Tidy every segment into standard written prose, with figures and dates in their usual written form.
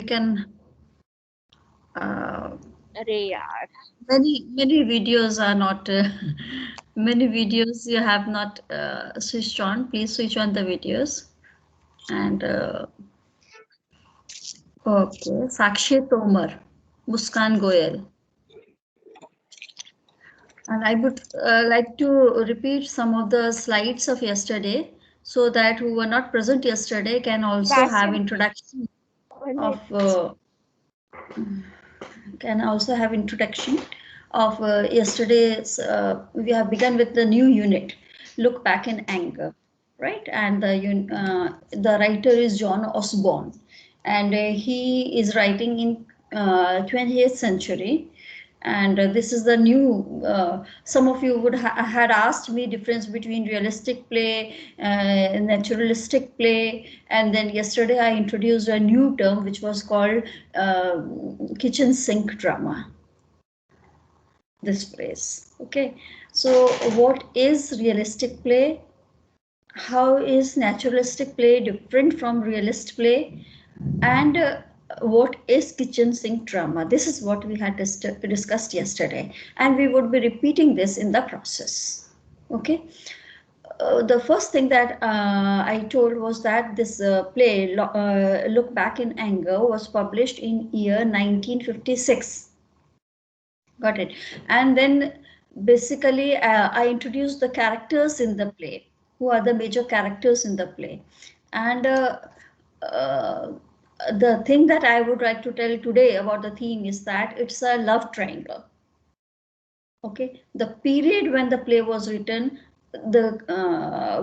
can. अरे यार. Many videos are not. Many videos you have not switched on. Please switch on the videos. And okay, Sakshi Tomar, Muskan Goyal. And I would like to repeat some of the slides of yesterday so that who were not present yesterday can also have Vasim. introduction 1 minute. of yesterday's. We have begun with the new unit, Look Back in Anger, right? And the writer is John Osborne, and he is writing in 20th century. And this is the new. Some of you would had asked me difference between realistic play, naturalistic play, and then yesterday I introduced a new term which was called uh, kitchen sink drama. This phrase, okay. So, what is realistic play? How is naturalistic play different from realist play? And what is kitchen sink drama? This is what we had discussed yesterday, and we would be repeating this in the process. Okay. The first thing that I told was that this play, Look Back in Anger, was published in year 1956. Got it. And then basically I introduced the characters in the play. Who are the major characters in the play? And uh, the thing that I would like to tell today about the theme is that it's a love triangle. Okay, the period when the play was written, the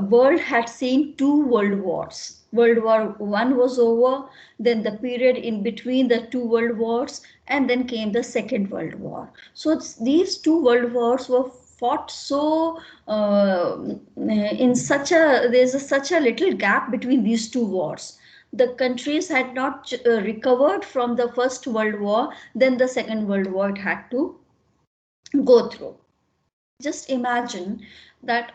world had seen two world wars. World War One was over, then the period in between the two world wars, and then came the Second World War. So these two world wars were fought so in such a such a little gap between these two wars. The countries had not recovered from the First World War, then the Second World War it had to go through. Just imagine that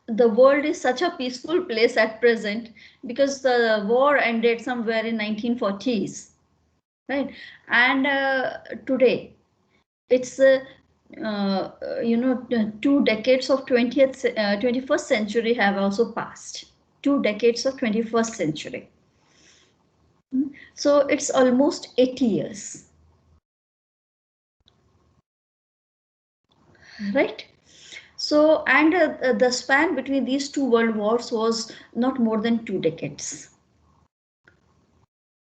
the world is such a peaceful place at present because the war ended somewhere in 1940s, right? And today it's 2 decades of 21st century have also passed. 2 decades of 21st century. So it's almost 80 years, right? So, and the span between these two world wars was not more than 2 decades.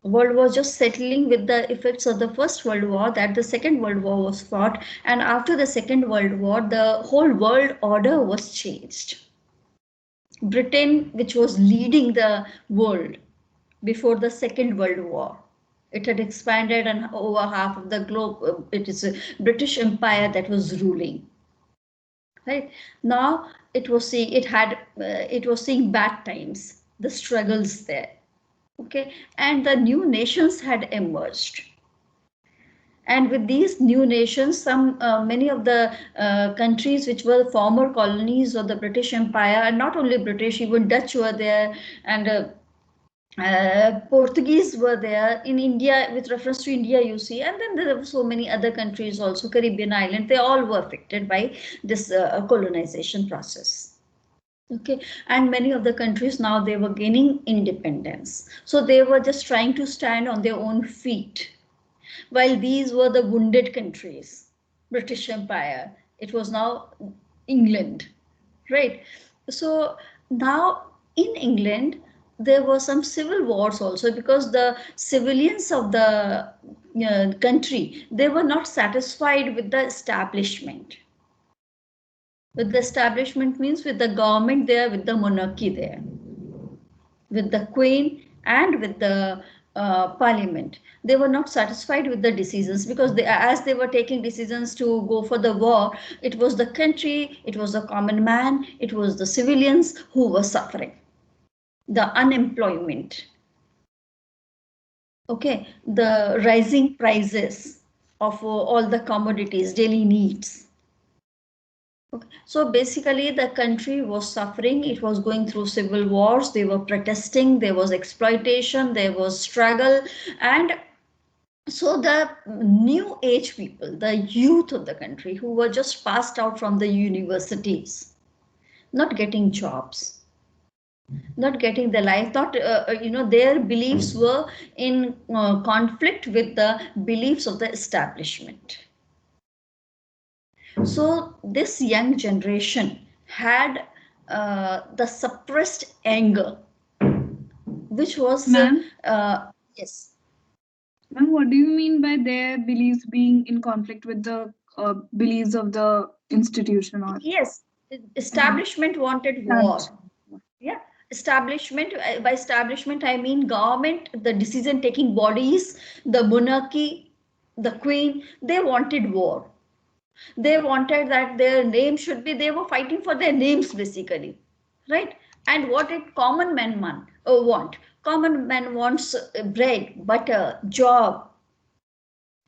World was just settling with the effects of the First World War, that the Second World War was fought, and after the Second World War, the whole world order was changed. Britain, which was leading the world before the Second World War, it had expanded and over half of the globe, it is a British Empire that was ruling. Right now it was seeing bad times, the struggles there. Okay, and the new nations had emerged, and with these new nations, many of the countries which were former colonies of the British Empire, and not only British, even Dutch were there, and Portuguese were there in India. With reference to India, you see, and then there were so many other countries also, Caribbean island, they all were affected by this colonization process. Okay, and many of the countries now they were gaining independence, so they were just trying to stand on their own feet, while these were the wounded countries. British Empire, it was now England, right? So now in England there were some civil wars also, because the civilians of the country, they were not satisfied with the establishment. With the establishment means with the government there, with the monarchy there, with the queen and with the parliament. They were not satisfied with the decisions, because as they were taking decisions to go for the war, it was the country, it was the common man, it was the civilians who were suffering. The unemployment, okay, the rising prices of all the commodities, daily needs. Okay. So basically the country was suffering, it was going through civil wars, they were protesting, there was exploitation, there was struggle, and so the new age people, the youth of the country who were just passed out from the universities, not getting jobs, not getting the life, not their beliefs were in conflict with the beliefs of the establishment. So this young generation had the suppressed anger, which was Ma'am, yes. ma'am, what do you mean by their beliefs being in conflict with the beliefs of the institution or Yes, establishment wanted war. establishment? Yeah, establishment, by establishment I mean government, the decision taking bodies, the monarchy, the queen, they wanted war. They wanted that their name should be, they were fighting for their names basically, right? And what did common men want? Common man wants bread, butter, job,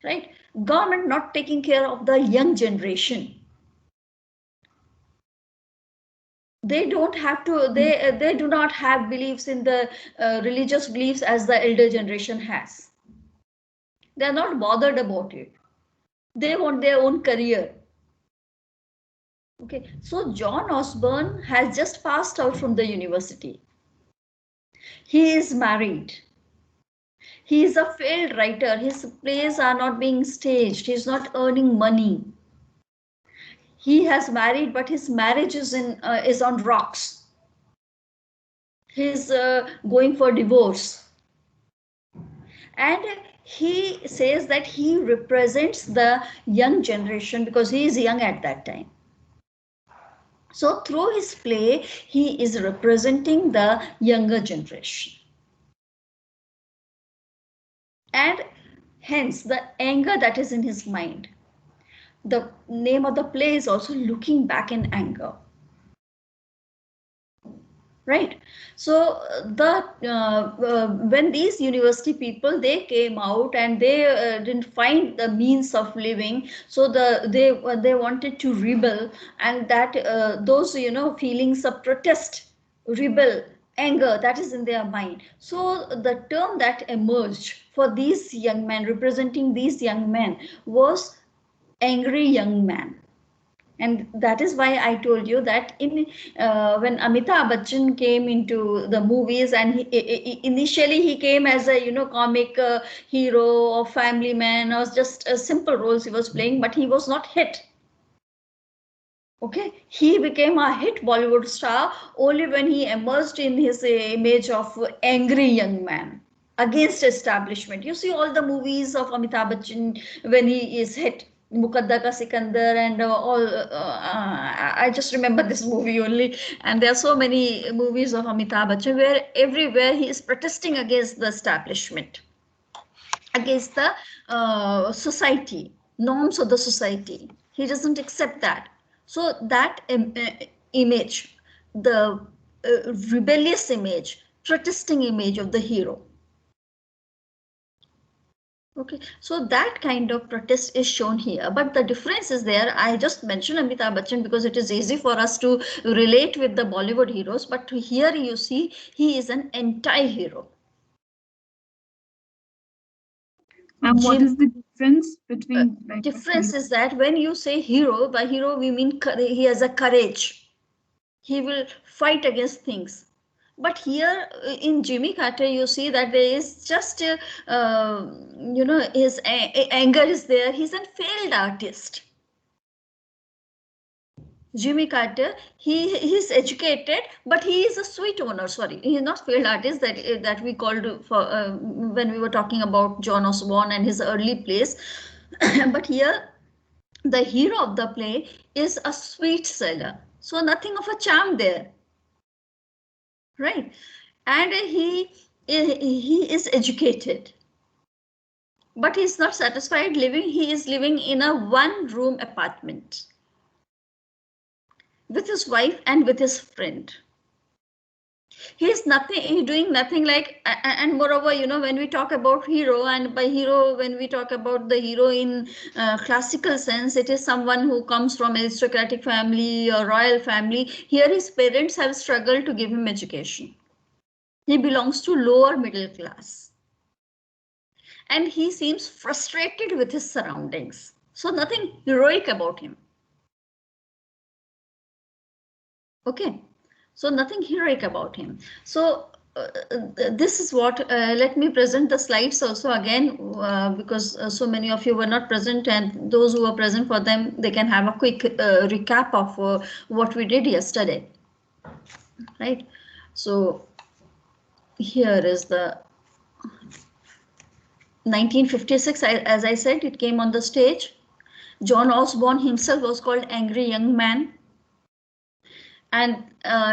right? Government not taking care of the young generation. They don't have to, they do not have beliefs in the religious beliefs as the elder generation has. They are not bothered about it. They want their own career. Okay, so John Osborne has just passed out from the university. He is married. He is a failed writer. His plays are not being staged. He is not earning money. He has married, but his marriage is on rocks. He is going for divorce, and he says that he represents the young generation because he is young at that time. So through his play, he is representing the younger generation. And hence the anger that is in his mind. The name of the play is also Looking Back in Anger. Right. So when these university people, they came out and they didn't find the means of living, so they wanted to rebel, and that those feelings of protest, rebel, anger, that is in their mind. So the term that emerged for these young men, representing these young men, was angry young man. And that is why I told you that in when Amitabh Bachchan came into the movies, and initially he came as a comic hero or family man, or just simple roles he was playing, but he was not hit. Okay, he became a hit Bollywood star only when he emerged in his image of angry young man against establishment. You see all the movies of Amitabh Bachchan when he is hit, Mukadda Ka Sikandar, and all. I just remember this movie only, and there are so many movies of Amitabh Bachchan where everywhere he is protesting against the establishment, against the society, norms of the society. He doesn't accept that. So that image, the rebellious image, protesting image of the hero. Okay, so that kind of protest is shown here, but the difference is there. I just mentioned Amitabh Bachchan because it is easy for us to relate with the Bollywood heroes, but here you see he is an anti-hero. And what is the difference between Difference is that when you say hero, by hero we mean he has a courage. He will fight against things. But here in Jimmy Carter, you see that there is just, his anger is there. He's a failed artist. Jimmy Carter, he's educated, but he is a sweet owner. Sorry, he is not failed artist that we called for when we were talking about John Osborne and his early plays. But here, the hero of the play is a sweet seller. So nothing of a charm there, right? And he is educated, but he's not satisfied living. He is living in a one-room apartment with his wife and with his friend. He's nothing, he's doing nothing like, and moreover, you know, when we talk about hero, and by hero, when we talk about the hero in classical sense, it is someone who comes from aristocratic family or royal family. Here his parents have struggled to give him education. He belongs to lower middle class. And he seems frustrated with his surroundings. So nothing heroic about him. Okay. So nothing heroic about him. So this is what, let me present the slides also again, because so many of you were not present, and those who were present, for them, they can have a quick recap of what we did yesterday. Right. So here is the 1956, as I said, it came on the stage. John Osborne himself was called Angry Young Man. And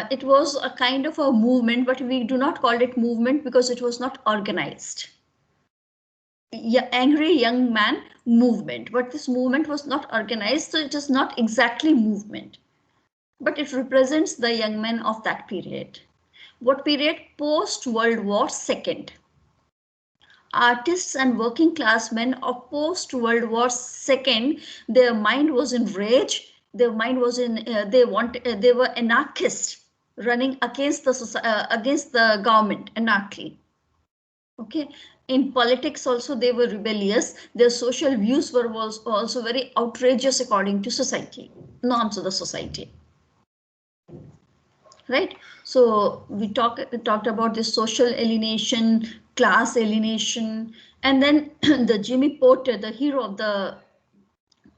it was a kind of a movement, but we do not call it movement because it was not organized. Yeah, Angry Young Man movement, but this movement was not organized, so it is not exactly movement, but it represents the young men of that period. What period? Post World War II. Artists and working class men of post World War II, their mind was in rage. Their mind was in, they were anarchists running against the government, anarchy. Okay. In politics also they were rebellious. Their social views were also very outrageous according to society, norms of the society. Right. So we talked about this social alienation, class alienation, and then the Jimmy Porter, the hero of the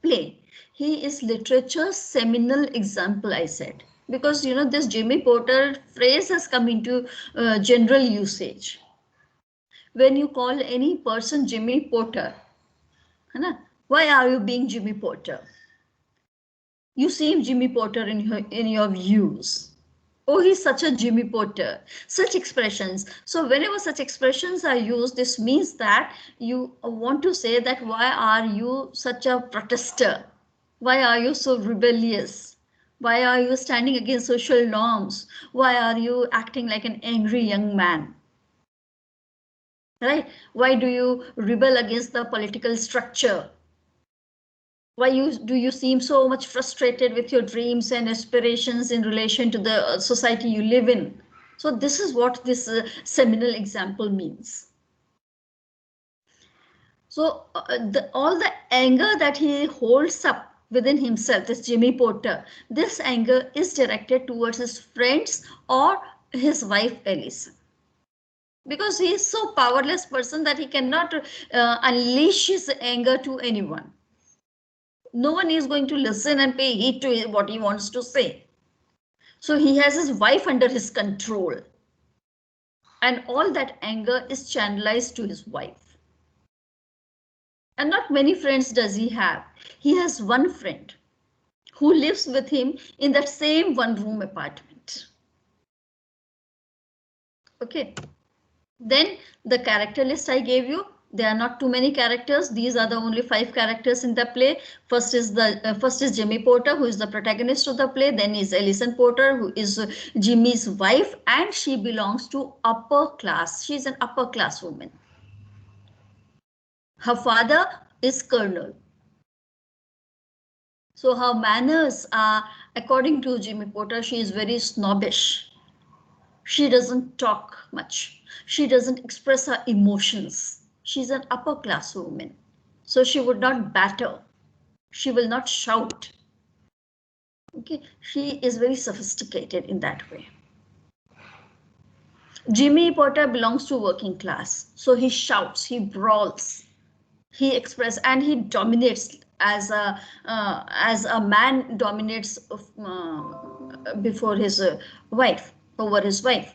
play, he is literature's seminal example, I said, because you know this Jimmy Porter phrase has come into general usage. When you call any person Jimmy Porter, why are you being Jimmy Porter? You seem Jimmy Porter in your views. Oh, he's such a Jimmy Porter. Such expressions. So whenever such expressions are used, this means that you want to say that why are you such a protester? Why are you so rebellious? Why are you standing against social norms? Why are you acting like an angry young man? Right? Why do you rebel against the political structure? Why do you seem so much frustrated with your dreams and aspirations in relation to the society you live in? So this is what this seminal example means. So all the anger that he holds up within himself, this Jimmy Porter, this anger is directed towards his friends or his wife Ellison, because he is so powerless person that he cannot unleash his anger to anyone. No one is going to listen and pay heed to what he wants to say. So he has his wife under his control. And all that anger is channelized to his wife. And not many friends does he have. He has one friend who lives with him in that same one-room apartment. Okay. Then the character list I gave you, there are not too many characters. These are the only 5 characters in the play. First is Jimmy Porter, who is the protagonist of the play. Then is Ellison Porter, who is Jimmy's wife, and she belongs to upper class. She is an upper class woman. Her father is colonel. So her manners are, according to Jimmy Porter, she is very snobbish. She doesn't talk much. She doesn't express her emotions. She's an upper class woman. So she would not batter. She will not shout. Okay, she is very sophisticated in that way. Jimmy Porter belongs to working class. So he shouts, he brawls, he expresses, and he dominates as a man dominates before his wife, over his wife.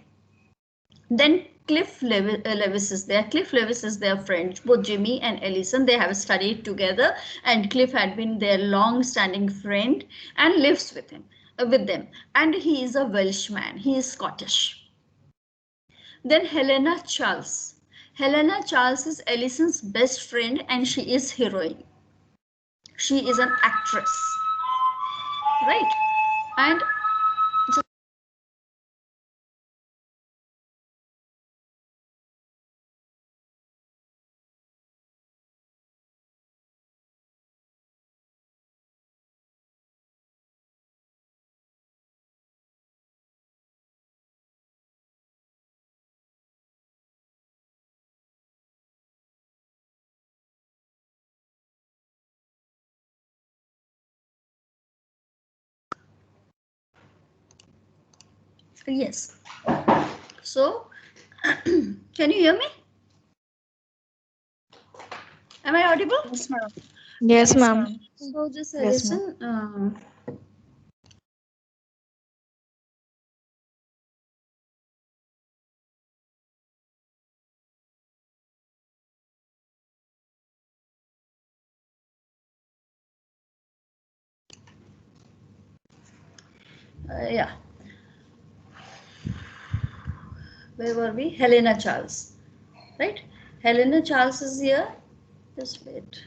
Then Lewis is there. Cliff Lewis is their friend. Both Jimmy and Ellison, they have studied together, and Cliff had been their long-standing friend and lives with them. And he is a Welshman. He is Scottish. Then Helena Charles. Helena Charles is Ellison's best friend, and she is heroine. She is an actress, right? And Yes. So, can you hear me? Am I audible? Yes, ma'am. Yes, Yeah. Yes, ma'am. ma'am. So just Yes, ma'am. listen. Yeah. Where were we? Helena Charles, right? Helena Charles is here. Just wait.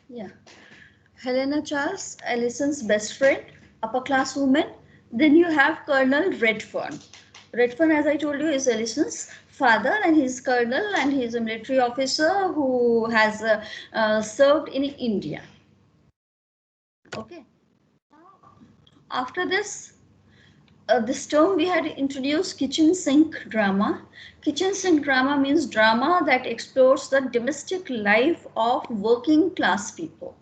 Yeah. Helena Charles, Ellison's best friend, upper class woman. Then you have Colonel Redfern. Redfern, as I told you, is Ellison's father, and he's colonel and he's a military officer who has served in India. Okay. After this term we had introduced kitchen sink drama. Kitchen sink drama means drama that explores the domestic life of working class people.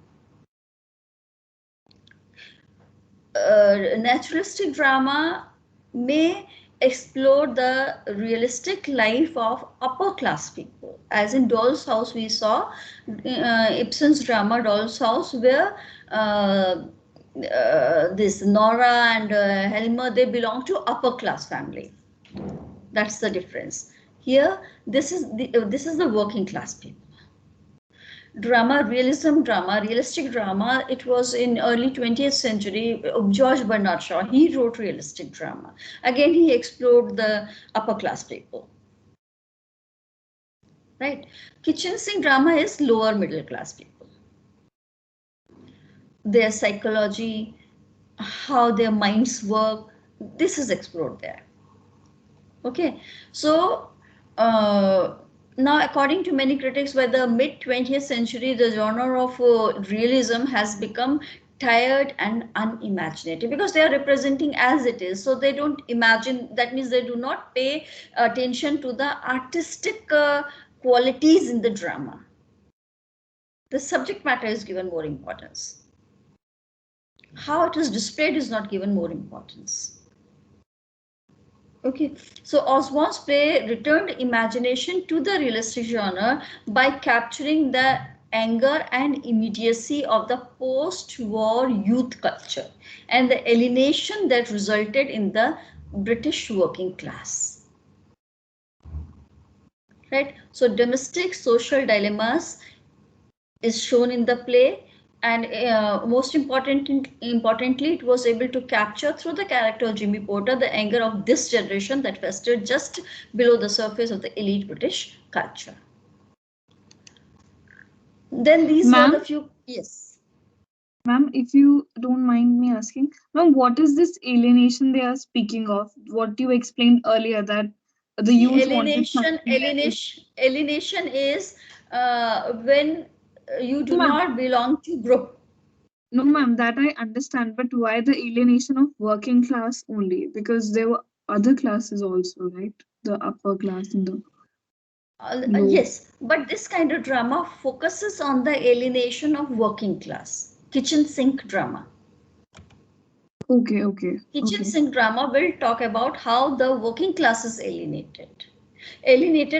Naturalistic drama may explore the realistic life of upper class people. As in Doll's House, we saw Ibsen's drama Doll's House, where this Nora and Helmer, they belong to upper class family. That's the difference. Here, this is the working class people. Drama, realism drama, realistic drama, it was in early 20th century. George Bernard Shaw, he wrote realistic drama. Again, he explored the upper class people. Right? Kitchen sink drama is lower middle class people. Their psychology, how their minds work, this is explored there. Okay, so now according to many critics, by the mid 20th century, the genre of realism has become tired and unimaginative because they are representing as it is, so they don't imagine. That means they do not pay attention to the artistic qualities in the drama. The subject matter is given more importance. How it is displayed is not given more importance. Okay, so Osborne's play returned imagination to the realistic genre by capturing the anger and immediacy of the post-war youth culture and the alienation that resulted in the British working class. Right? So domestic social dilemmas is shown in the play, and most importantly, it was able to capture through the character of Jimmy Porter the anger of this generation that festered just below the surface of the elite British culture. Then these were Ma'am, the few, yes. ma'am, if you don't mind me asking, ma'am, what is this alienation they are speaking of? What you explained earlier that the See, youth wanted something else. alienation is when you do No, ma'am. not belong to group. No, ma'am, that I understand, but why the alienation of working class only? Because there were other classes also, right? The upper class and the low. Yes, but this kind of drama focuses on the alienation of working class. Kitchen sink drama. Okay, okay, Kitchen okay. sink drama will talk about how the working class is alienated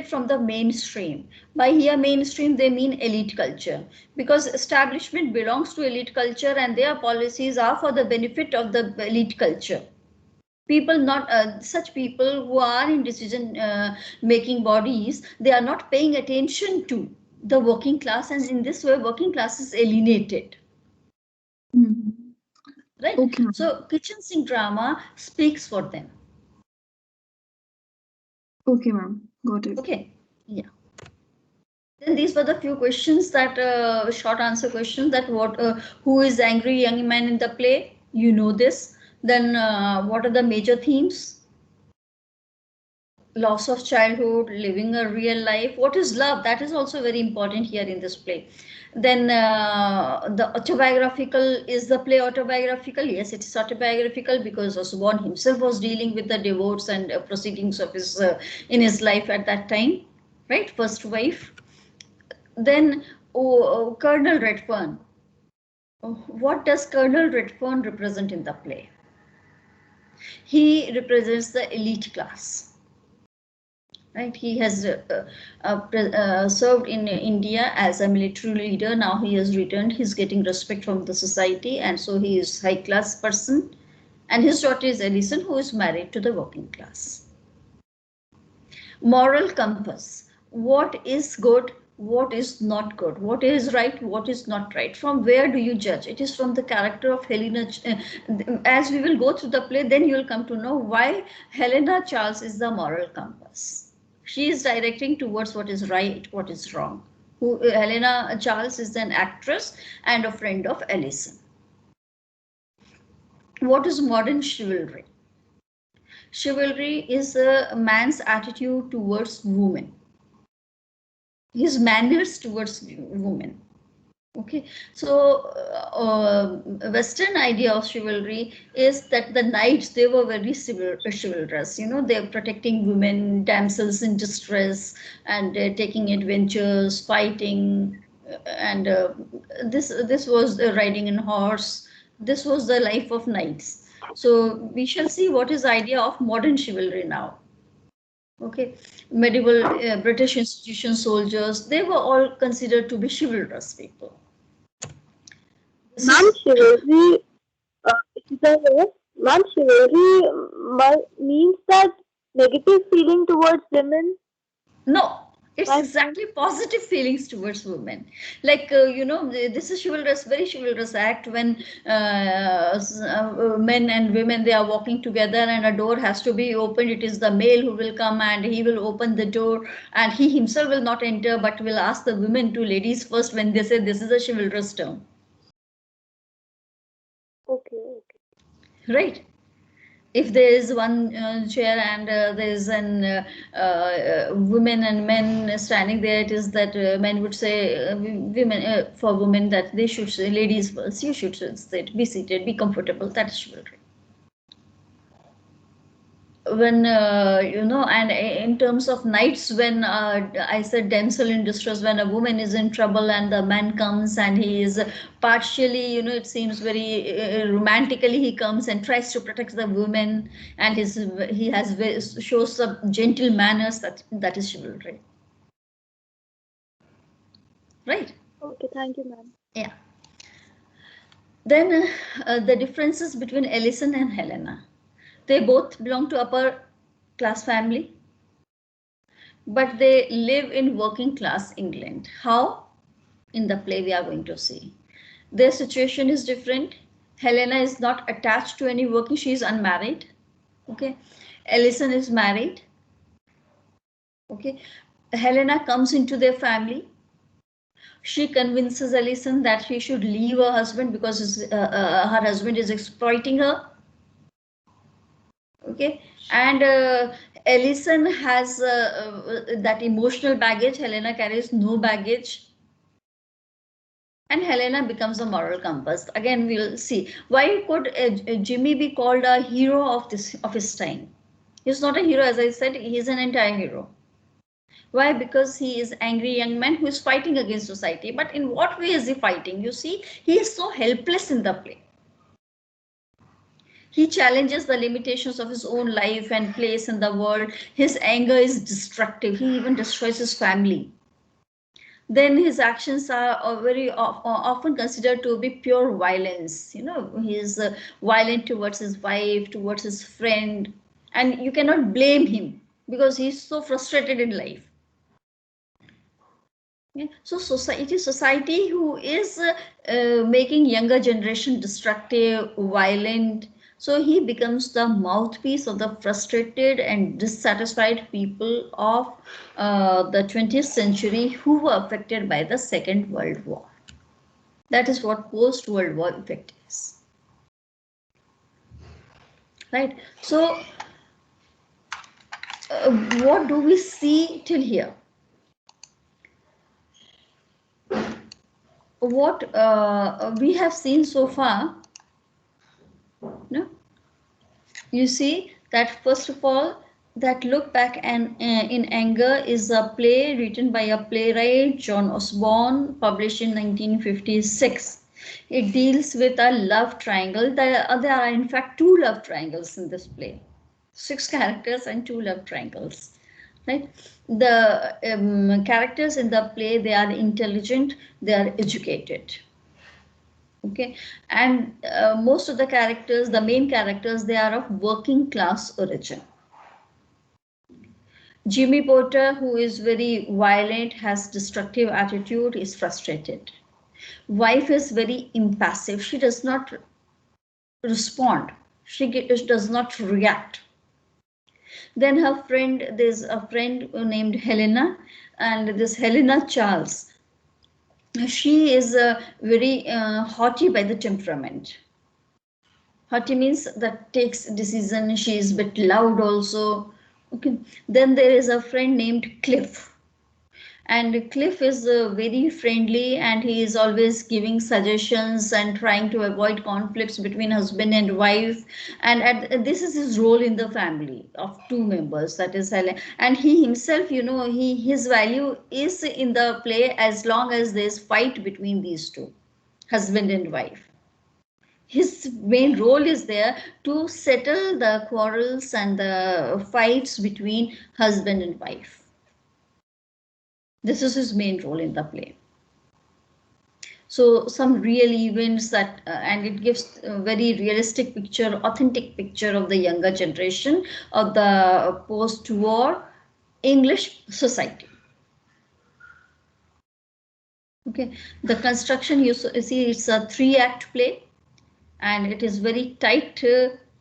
from the mainstream. By here mainstream they mean elite culture, because establishment belongs to elite culture and their policies are for the benefit of the elite culture. People not such people who are in decision making bodies, they are not paying attention to the working class, and in this way working class is alienated. Mhm. Right? Okay, ma'am. So kitchen sink drama speaks for them. Okay, ma'am. Got it. Okay, yeah. Then these were the few questions that short answer questions, that what who is the angry young man in the play? You know this. Then what are the major themes? loss of childhood, living a real life. What is love? That is also very important here in this play. Then the autobiographical, is the play autobiographical? Yes, it is autobiographical because Osborne himself was dealing with the divorce and proceedings of his in his life at that time, right? First wife. Then Colonel Redfern. What does Colonel Redfern represent in the play? He represents the elite class. Right, he has served in India as a military leader. Now he has returned. He's getting respect from the society, and so he is high class person. And his daughter is Ellison, who is married to the working class. Moral compass: what is good, what is not good, what is right, what is not right. From where do you judge? It is from the character of Helena. As we will go through the play, then you will come to know why Helena Charles is the moral compass. She is directing towards what is right, what is wrong. Helena Charles is an actress and a friend of Ellison. What is modern chivalry? Chivalry is a man's attitude towards women, his manners towards women. Okay, so Western idea of chivalry is that the knights, they were very chivalrous. You know, they're protecting women, damsels in distress, and taking adventures, fighting, and this was riding in horse. This was the life of knights. So we shall see what is the idea of modern chivalry now. Okay, medieval British institution soldiers, they were all considered to be chivalrous people. Ma'am, chivalry, ma'am, chivalry means that negative feeling towards women. No, it's Why? exactly positive feelings towards women. Like, you know, this is chivalrous, very chivalrous act when men and women, they are walking together and a door has to be opened. It is the male who will come and he will open the door, and he himself will not enter but will ask the women to ladies first when they say this is a chivalrous term. Okay. Right? If there is one chair and there is an women and men standing there, it is that men would say women for women that they should say ladies first. You should sit, be seated, be comfortable. That is chivalry. When you know, and in terms of knights, when I said damsel in distress, when a woman is in trouble and the man comes and he is partially, you know, it seems very romantically he comes and tries to protect the woman, and he has shows some gentle manners. That is chivalry, right? Okay, thank you, ma'am. Yeah. Then the differences between Ellison and Helena. They both belong to upper class family, but they live in working class England. How? In the play we are going to see. Their situation is different. Helena is not attached to any working, she is unmarried. Okay. Ellison is married. Okay. Helena comes into their family. She convinces Ellison that she should leave her husband because her husband is exploiting her. Okay. And Ellison has that emotional baggage. Helena carries no baggage. And Helena becomes a moral compass. Again, we'll see. Why could Jimmy be called a hero of his time? He's not a hero, as I said. He's an anti-hero. Why? Because he is angry young man who is fighting against society. But in what way is he fighting? You see, he is so helpless in the play. He challenges the limitations of his own life and place in the world. His anger is destructive. He even destroys his family. Then his actions are very often considered to be pure violence. You know, he is violent towards his wife, towards his friend, and you cannot blame him because he is so frustrated in life. Yeah. So society who is making younger generation destructive, violent. So he becomes the mouthpiece of the frustrated and dissatisfied people of the 20th century who were affected by the Second World War. That is what post-World War effect is. Right. So what do we see till here? What we have seen so far, no? You see that first of all, that Look Back and in Anger is a play written by a playwright, John Osborne, published in 1956. It deals with a love triangle. There are in fact two love triangles in this play. 6 characters and 2 love triangles. Right? The characters in the play, they are intelligent, they are educated. Okay, and most of the characters, the main characters, they are of working class origin. Jimmy Porter, who is very violent, has destructive attitude, is frustrated. Wife is very impassive. She does not respond. She does not react. Then her friend, there's a friend named Helena, and this Helena Charles. She is very haughty by the temperament. Haughty means that takes decision. She is a bit loud also. Okay. Then there is a friend named Cliff, and Cliff is very friendly, and he is always giving suggestions and trying to avoid conflicts between husband and wife. And this is his role in the family of 2 members, that is Helen. And he himself, his value is in the play as long as there's fight between these two, husband and wife. His main role is there to settle the quarrels and the fights between husband and wife. This is his main role in the play. So some real events that, and it gives a very realistic picture, authentic picture of the younger generation of the post-war English society. Okay, the construction, you see, it's a 3-act play, and it is very tight.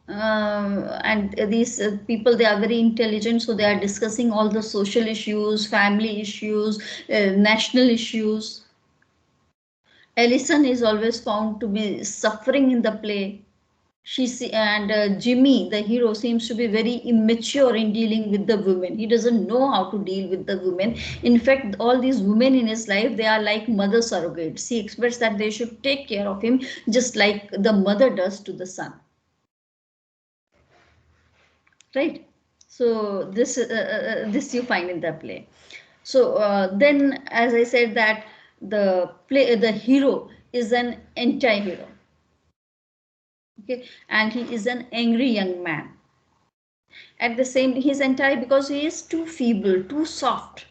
And these people, they are very intelligent, so they are discussing all the social issues, family issues, national issues. Ellison is always found to be suffering in the play. Jimmy, the hero, seems to be very immature in dealing with the women. He doesn't know how to deal with the women. In fact, all these women in his life, they are like mother surrogates. He expects that they should take care of him just like the mother does to the son. Right? So this you find in the play. So then, as I said, that the hero is an anti-hero. Okay, and he is an angry young man. At the same, he's anti because he is too feeble, too soft,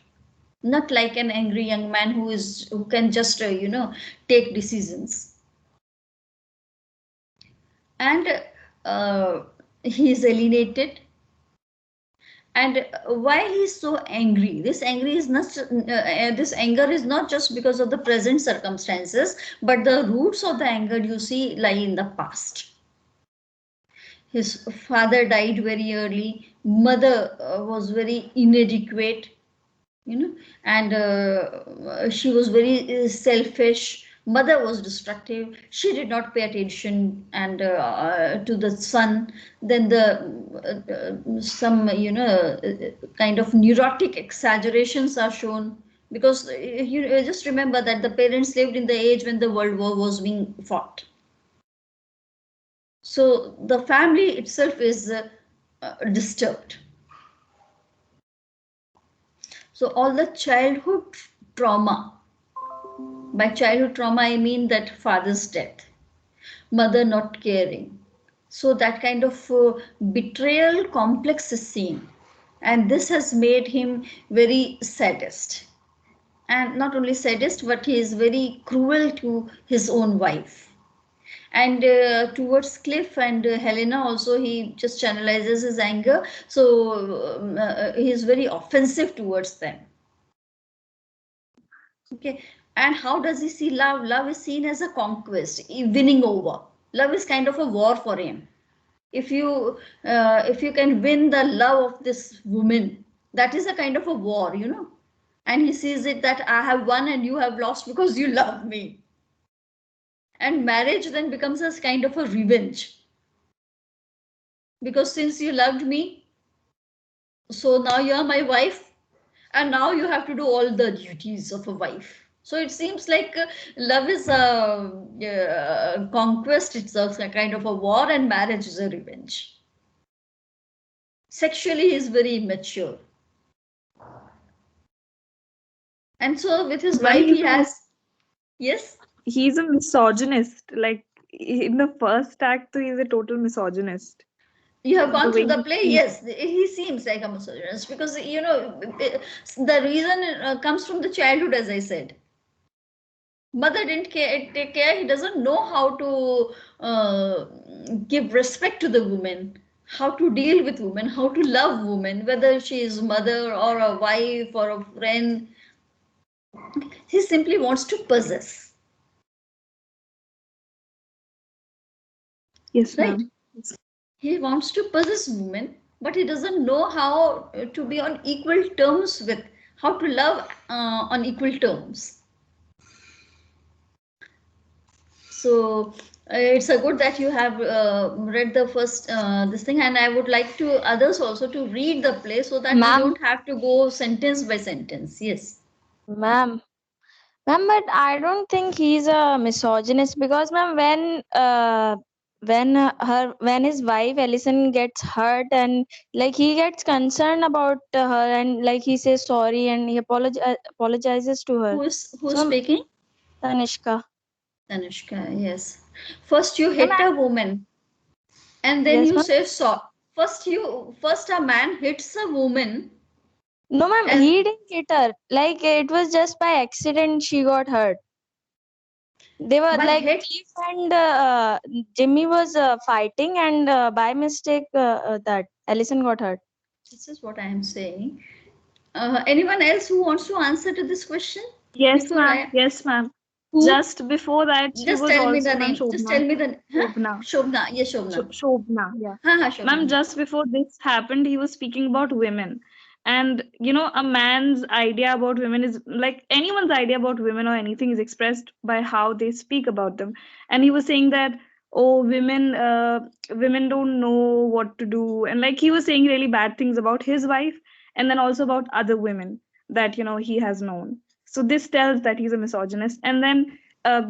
not like an angry young man who can just take decisions. And he is alienated. And why he's so angry? This anger is not just because of the present circumstances, but the roots of the anger, you see, lie in the past. His father died very early. Mother was very inadequate, and she was very selfish. Mother was destructive. She did not pay attention and to the son. Then some kind of neurotic exaggerations are shown, because you just remember that the parents lived in the age when the World War was being fought. So the family itself is disturbed. So all the childhood trauma, by childhood trauma I mean that father's death, mother not caring. So that kind of betrayal complex is seen, and this has made him very sadist. And not only sadist, but he is very cruel to his own wife. And towards Cliff and Helena also, he just channelizes his anger. So he is very offensive towards them. Okay, and how does he see love? Love is seen as a conquest, winning over. Love is kind of a war for him. If you can win the love of this woman, that is a kind of a war, And he sees it that I have won and you have lost because you love me. And marriage then becomes a kind of a revenge. Because since you loved me, So now you are my wife, and now you have to do all the duties of a wife. So it seems like love is a conquest, it's a kind of a war, and marriage is a revenge. Sexually, he is very immature. And so with his Well, wife, he has, yes, he's a misogynist. Like in the first act, he's a total misogynist. you have The gone way through the he play. speaks. Yes, he seems like a misogynist because, the reason comes from the childhood, as I said. Mother didn't take care. He doesn't know how to give respect to the woman, how to deal with women, how to love women, whether she is mother or a wife or a friend. He simply wants to possess, Yes, right? ma'am. He wants to possess women, but he doesn't know how to be on equal terms with, how to love on equal terms. So it's a good that you have read the first this thing, and I would like to others also to read the play so that we Ma'am, don't have to go sentence by sentence. Yes. ma'am, ma'am, but I don't think he's a misogynist because, ma'am, when his wife Ellison gets hurt and like he gets concerned about her and like he says sorry and he apologizes to her. Who's So speaking? Tanishka, Tanushka. Yes. First you ma'am, hit a woman, and then yes, you ma'am. say so. First a man hits a woman, No, ma'am, and he didn't hit her. Like it was just by accident she got hurt. They were by like hit. Cliff and Jimmy was fighting, and by mistake that Ellison got hurt. This is what I am saying. Anyone else who wants to answer to this question Yes, before ma'am. I? Yes, ma'am. Who? Just before that, she Just was tell me also, the ma'am, name. Just tell Shobna. me the, huh? Shobna. Shobna. Yes, Shobna. Shobna, yeah. Ha ha, Ma'am, Shobna. just before this happened, he was speaking about women. And, a man's idea about women is like anyone's idea about women or anything is expressed by how they speak about them. And he was saying that, oh, women don't know what to do. And like he was saying really bad things about his wife and then also about other women that, he has known. So this tells that he's a misogynist. And then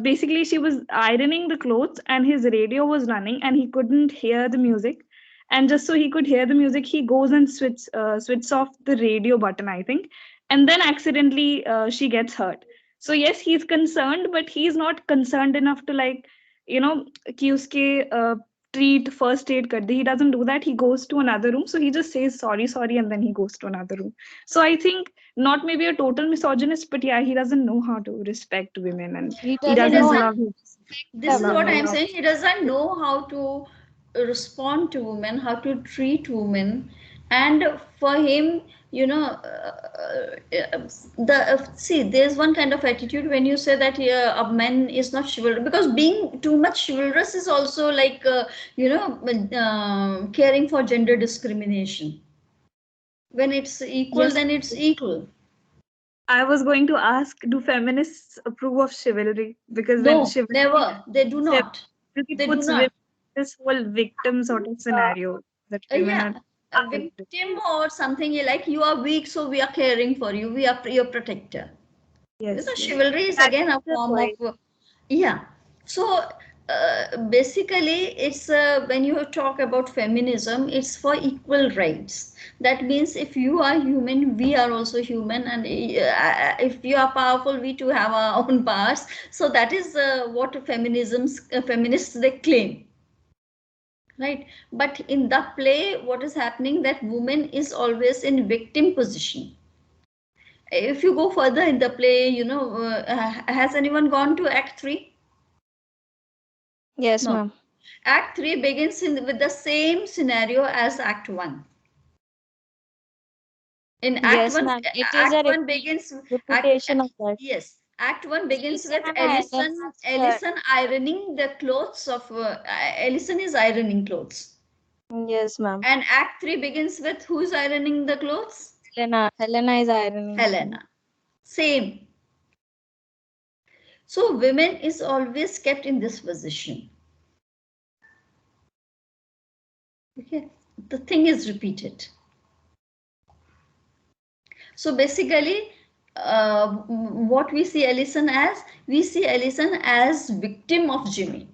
basically she was ironing the clothes and his radio was running and he couldn't hear the music, and just so he could hear the music he goes and switches off the radio button, I think, and then accidentally she gets hurt. So yes, he's concerned, but he's not concerned enough to like you know कि उसके treat first aid कर दे. He doesn't do that. He goes to another room, so he just says sorry and then he goes to another room. So I think not maybe a total misogynist, but yeah, he doesn't know how to respect women and He he He doesn't know doesn't how doesn't. love his to This is love what I women. am love. saying. He doesn't know how to respond to women, how to treat women, and for him, see, there's one kind of attitude when you say that a man is not chivalrous, because being too much chivalrous is also like caring for gender discrimination. When it's equal, Yes, then it's equal. I was going to ask, do feminists approve of chivalry? Because then No, chivalry, never. They do not. chivalry They do puts women not. in this whole victim sort of scenario that women Yeah, are. a victim or something, like you are weak, so we are caring for you. We are your protector. Yes, yes. Chivalry is That again is a the form of, point. yeah. So basically, it's when you talk about feminism, it's for equal rights. That means if you are human, we are also human, and if you are powerful, we too have our own powers. So that is what feminists they claim, right? But in the play, what is happening, that woman is always in victim position. If you go further in the play, has anyone gone to act 3? Yes, No. ma'am. Act 3 begins with the same scenario as act 1. In act Yes, 1, ma'am. It is a act 1 begins, repetition of that. yes, act 1 begins Ellison with and Helen Ellison ironing the clothes of Ellison is ironing clothes. yes, ma'am. And act 3 begins with who's ironing the clothes? Helena is ironing. Helena. Same. So women is always kept in this position. Okay. The thing is repeated. So basically, what we see Ellison as, we see Ellison as victim of Jimmy.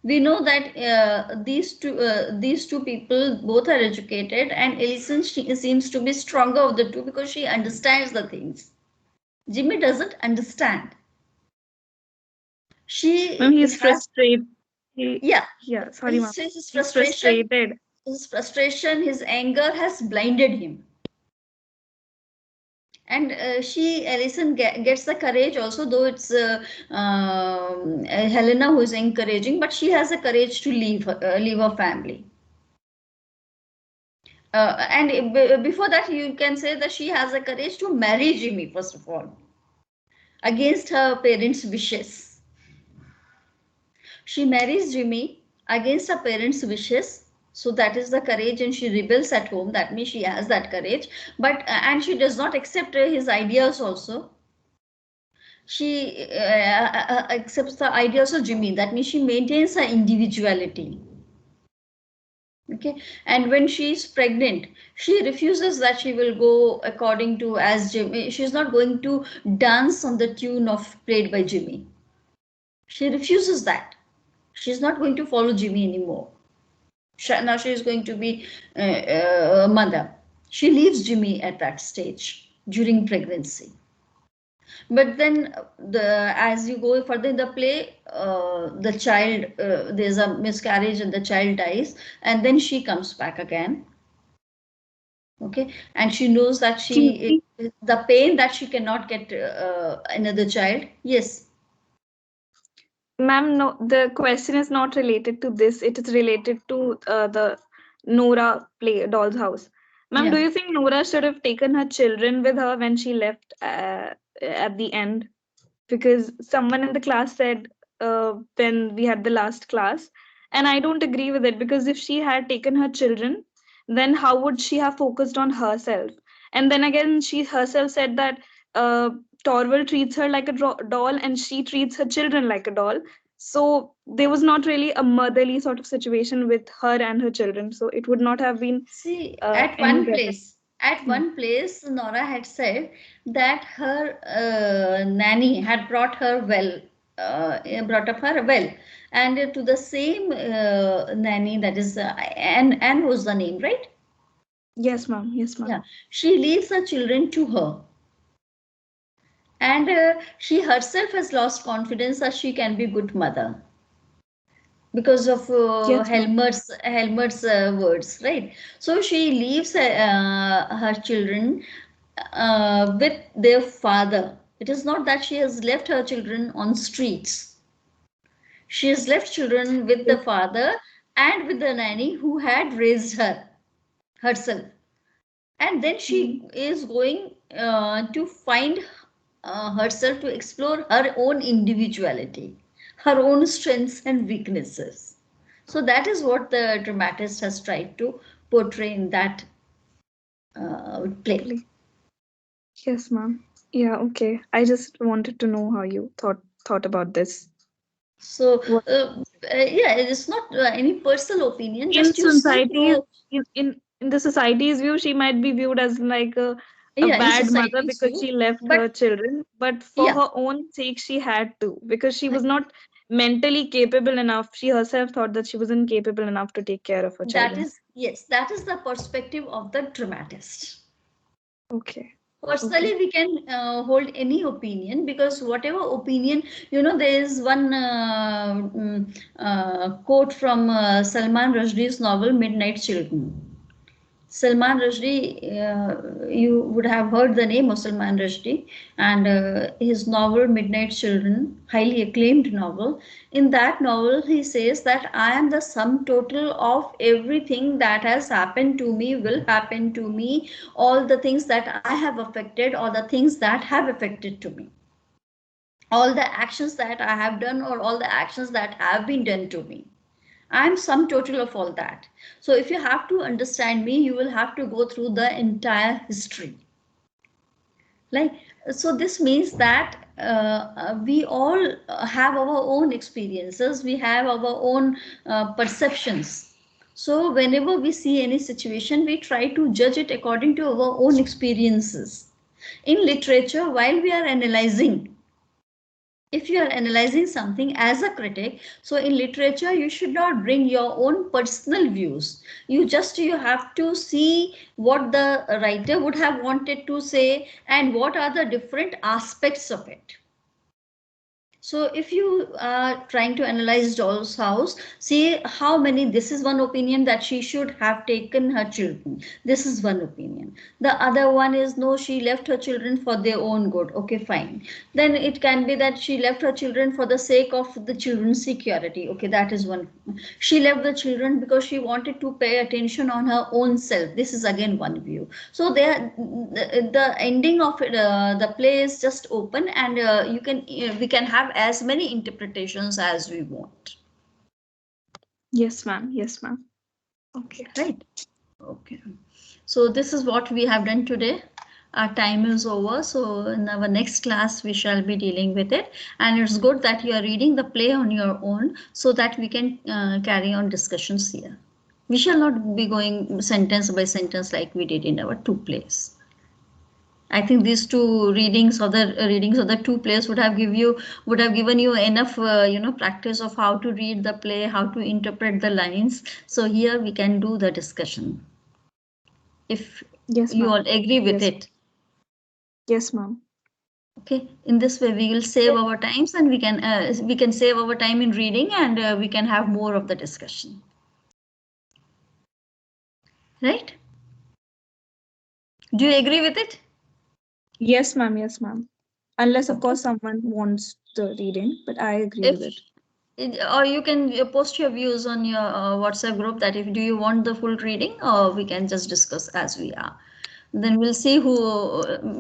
We know that these two people both are educated, and Ellison seems to be stronger of the two because she understands the things. Jimmy doesn't understand. Ma'am, She he's has, frustrated. He, yeah, yeah, sorry, ma'am. his He's frustration, frustrated. his anger has blinded him. And Ellison gets the courage also, though it's Helena who is encouraging, but she has the courage to leave her family. And before that, you can say that she has the courage to marry Jimmy, first of all, against her parents' wishes. She marries Jimmy against her parents' wishes. So that is the courage, and she rebels at home. That means she has that courage. But and she does not accept his ideas also. She accepts the ideas of Jimmy. That means she maintains her individuality. Okay, and when she is pregnant, she refuses that she will go according to as Jimmy. She's not going to dance on the tune of played by Jimmy. She refuses that. She's not going to follow Jimmy anymore. Now she is going to be a mother. She leaves Jimmy at that stage during pregnancy. But then as you go further in the play, the child, there's a miscarriage and the child dies, and then she comes back again. Okay, and she knows that She, the pain that she cannot get another child. Yes. ma'am, no, the question is not related to this. It is related to the Nora play Doll's House. Ma'am, do Yeah. you think Nora should have taken her children with her when she left at the end? Because someone in the class said when we had the last class, and I don't agree with it, because if she had taken her children, then how would she have focused on herself? And then again, she herself said that uh, Torval treats her like a doll and she treats her children like a doll. So there was not really a motherly sort of situation with her and her children, so it would not have been See, any better. at Hmm. one place, Nora had said that her nanny had brought up her well, and to the same nanny, that is Anne was the name, right? Yes, ma'am. Yes, Yeah, ma'am. she leaves her children to her, and she herself has lost confidence that she can be good mother because of Yes, ma'am. Helmut's words, right? So she leaves her children with their father. It is not that she has left her children on streets. She has left children with the father and with the nanny who had raised her herself. And then Hmm. she is going to find herself to explore her own individuality, her own strengths and weaknesses. So that is what the dramatist has tried to portray in that play. Yes, ma'am. Yeah, okay. I just wanted to know how you thought about this. So What yeah, it is not any personal opinion, in just you see society's through, in the society's view, she might be viewed as like a yeah, in bad mother society's because view. she left But her children, but for yeah, her own sake, she had to, because she was not mentally capable enough. She herself thought that she wasn't capable enough to take care of her that children. is, yes, that is the perspective of the dramatist. Okay. Personally, Okay. we can hold any opinion, because whatever opinion, there is one quote from Salman Rushdie's novel Midnight Children. Salman Rushdie, you would have heard the name of Salman Rushdie, and his novel Midnight Children, highly acclaimed novel. In that novel, he says that I am the sum total of everything that has happened to me, will happen to me, all the things that I have affected, or the things that have affected to me, all the actions that I have done, or all the actions that have been done to me. I'm sum total of all that. So if you have to understand me, you will have to go through the entire history. Like, so this means that we all have our own experiences, we have our own perceptions. So whenever we see any situation, we try to judge it according to our own experiences. In literature, while we are analyzing, if you are analyzing something as a critic, so in literature you should not bring your own personal views. You have to see what the writer would have wanted to say and what are the different aspects of it. So if you are trying to analyze Doll's House, see how many, this is one opinion that she should have taken her children. This is one opinion. The other one is no, she left her children for their own good. Okay, fine. Then it can be that she left her children for the sake of the children's security. Okay, that is one. She left the children because she wanted to pay attention on her own self. This is again one view. So there, the ending of it, the play is just open, and we can have as many interpretations as we want. Yes, ma'am. Yes, ma'am. Okay. Right. Okay. So this is what we have done today. Our time is over. So in our next class, we shall be dealing with it. And it's good that you are reading the play on your own so that we can carry on discussions here. We shall not be going sentence by sentence like we did in our two plays. I think these two readings or the readings of the two plays would have given you enough practice of how to read the play, how to interpret the lines. So here we can do the discussion. If Yes, you ma'am. all agree with Yes. it. Yes, ma'am. Okay, in this way we will save our times, and we can save our time in reading, and we can have more of the discussion. Right? Do you agree with it? Yes, ma'am. Yes, ma'am. Unless, of Okay. course, someone wants the reading, but I agree with If it. or you can post your views on your WhatsApp group that if do you want the full reading, or we can just discuss as we are. Then we'll see who,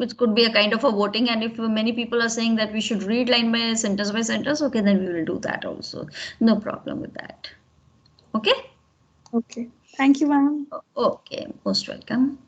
it could be a kind of a voting, and if many people are saying that we should read line by sentence, okay, then we will do that also. No problem with that. Okay? Okay. Thank you, ma'am. Okay, most welcome.